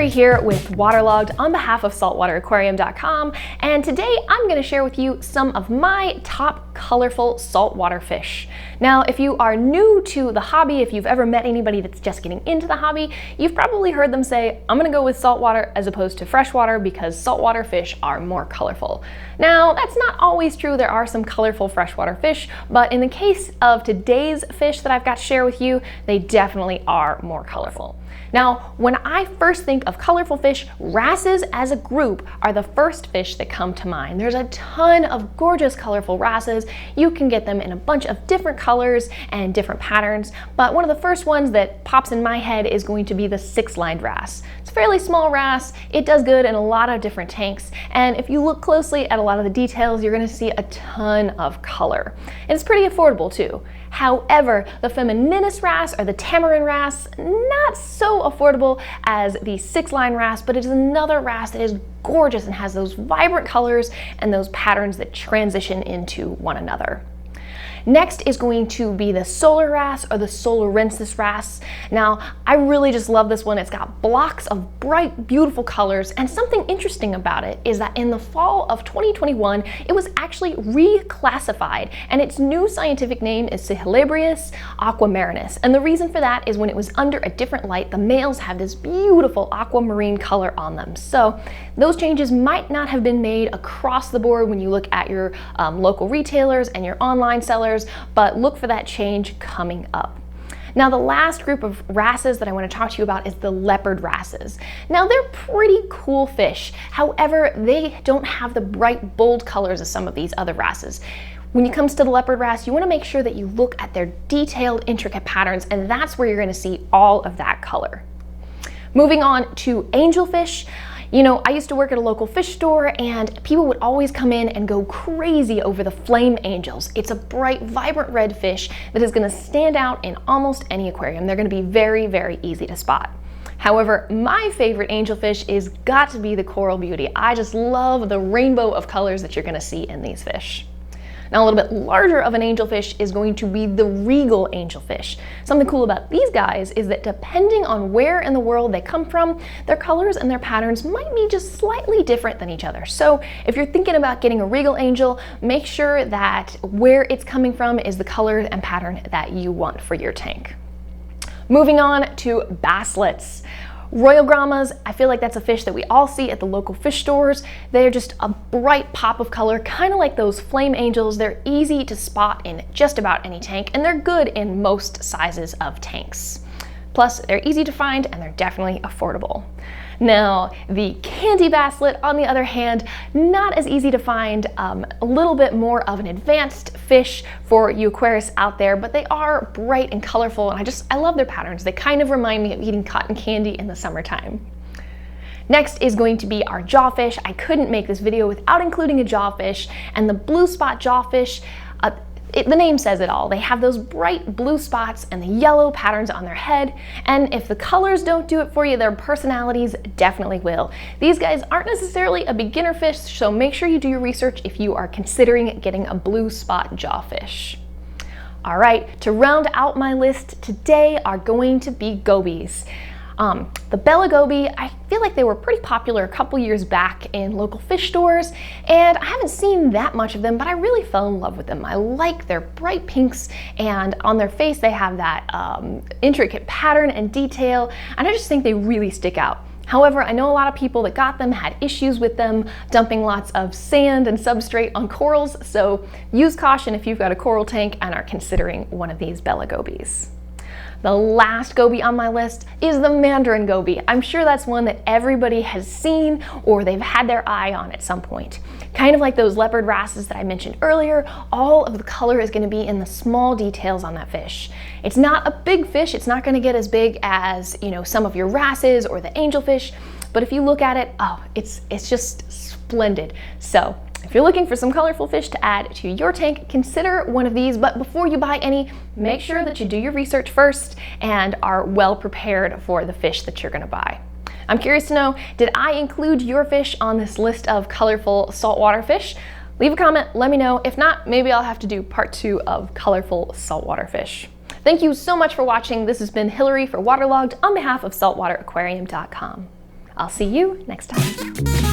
Here with WaterLogged on behalf of saltwateraquarium.com, and today I'm going to share with you some of my top colorful saltwater fish. Now, if you are new to the hobby, if you've ever met anybody that's just getting into the hobby, you've probably heard them say, I'm going to go with saltwater as opposed to freshwater because saltwater fish are more colorful. Now, that's not always true. There are some colorful freshwater fish, but in the case of today's fish that I've got to share with you, they definitely are more colorful. Now, when I first think of colorful fish, rasses as a group are the first fish that come to mind. There's a ton of gorgeous colorful rasses. You can get them in a bunch of different colors and different patterns, but one of the first ones that pops in my head is going to be the six-lined wrasse. It's a fairly small wrasse. It does good in a lot of different tanks, and if you look closely at a lot of the details, you're going to see a ton of color. And it's pretty affordable too. However, the femininis wrasse or the tamarin wrasse, not so affordable as the six-line wrasse, but it is another wrasse that is gorgeous and has those vibrant colors and those patterns that transition into one another. Next is going to be the solar wrasse or the solarensis wrasse. Now, I really just love this one. It's got blocks of bright, beautiful colors, and something interesting about it is that in the fall of 2021, it was actually reclassified, and its new scientific name is Sihalabrius aquamarinus. And the reason for that is when it was under a different light, the males have this beautiful aquamarine color on them. So those changes might not have been made across the board when you look at your local retailers and your online sellers, but look for that change coming up. Now, the last group of rasses that I want to talk to you about is the leopard rasses. Now, they're pretty cool fish. However, they don't have the bright, bold colors of some of these other rasses. When it comes to the leopard wrasse, you want to make sure that you look at their detailed, intricate patterns, and that's where you're going to see all of that color. Moving on to angelfish. You know, I used to work at a local fish store, and people would always come in and go crazy over the flame angels. It's a bright, vibrant red fish that is going to stand out in almost any aquarium. They're going to be very, very easy to spot. However, my favorite angelfish is got to be the coral beauty. I just love the rainbow of colors that you're going to see in these fish. Now, a little bit larger of an angelfish is going to be the regal angelfish. Something cool about these guys is that depending on where in the world they come from, their colors and their patterns might be just slightly different than each other. So if you're thinking about getting a regal angel, make sure that where it's coming from is the color and pattern that you want for your tank. Moving on to basslets. Royal grammas, I feel like that's a fish that we all see at the local fish stores. They're just a bright pop of color, kind of like those flame angels. They're easy to spot in just about any tank, and they're good in most sizes of tanks. Plus, they're easy to find and they're definitely affordable. Now, the candy basslet, on the other hand, not as easy to find, a little bit more of an advanced fish for you aquarists out there, but they are bright and colorful, and I love their patterns. They kind of remind me of eating cotton candy in the summertime. Next is going to be our jawfish. I couldn't make this video without including a jawfish, and the blue spot jawfish, the name says it all. They have those bright blue spots and the yellow patterns on their head, and if the colors don't do it for you, their personalities definitely will. These guys aren't necessarily a beginner fish, so make sure you do your research if you are considering getting a blue spot jawfish. All right, to round out my list today are going to be gobies. The Bella gobi, I feel like they were pretty popular a couple years back in local fish stores, and I haven't seen that much of them, but I really fell in love with them. I like their bright pinks, and on their face they have that intricate pattern and detail, and I just think they really stick out. However, I know a lot of people that got them had issues with them dumping lots of sand and substrate on corals, so use caution if you've got a coral tank and are considering one of these Bella gobies. The last gobi on my list is the mandarin gobi. I'm sure that's one that everybody has seen or they've had their eye on at some point. Kind of like those leopard wrasses that I mentioned earlier, all of the color is going to be in the small details on that fish. It's not a big fish. It's not going to get as big as, some of your wrasses or the angelfish, but if you look at it, oh, it's just splendid. So If you're looking for some colorful fish to add to your tank, consider one of these, but before you buy any, make sure that you do your research first and are well prepared for the fish that you're gonna buy. I'm curious to know, did I include your fish on this list of colorful saltwater fish? Leave a comment, let me know. If not, maybe I'll have to do part 2 of colorful saltwater fish. Thank you so much for watching. This has been Hillary for WaterLogged on behalf of saltwateraquarium.com. I'll see you next time.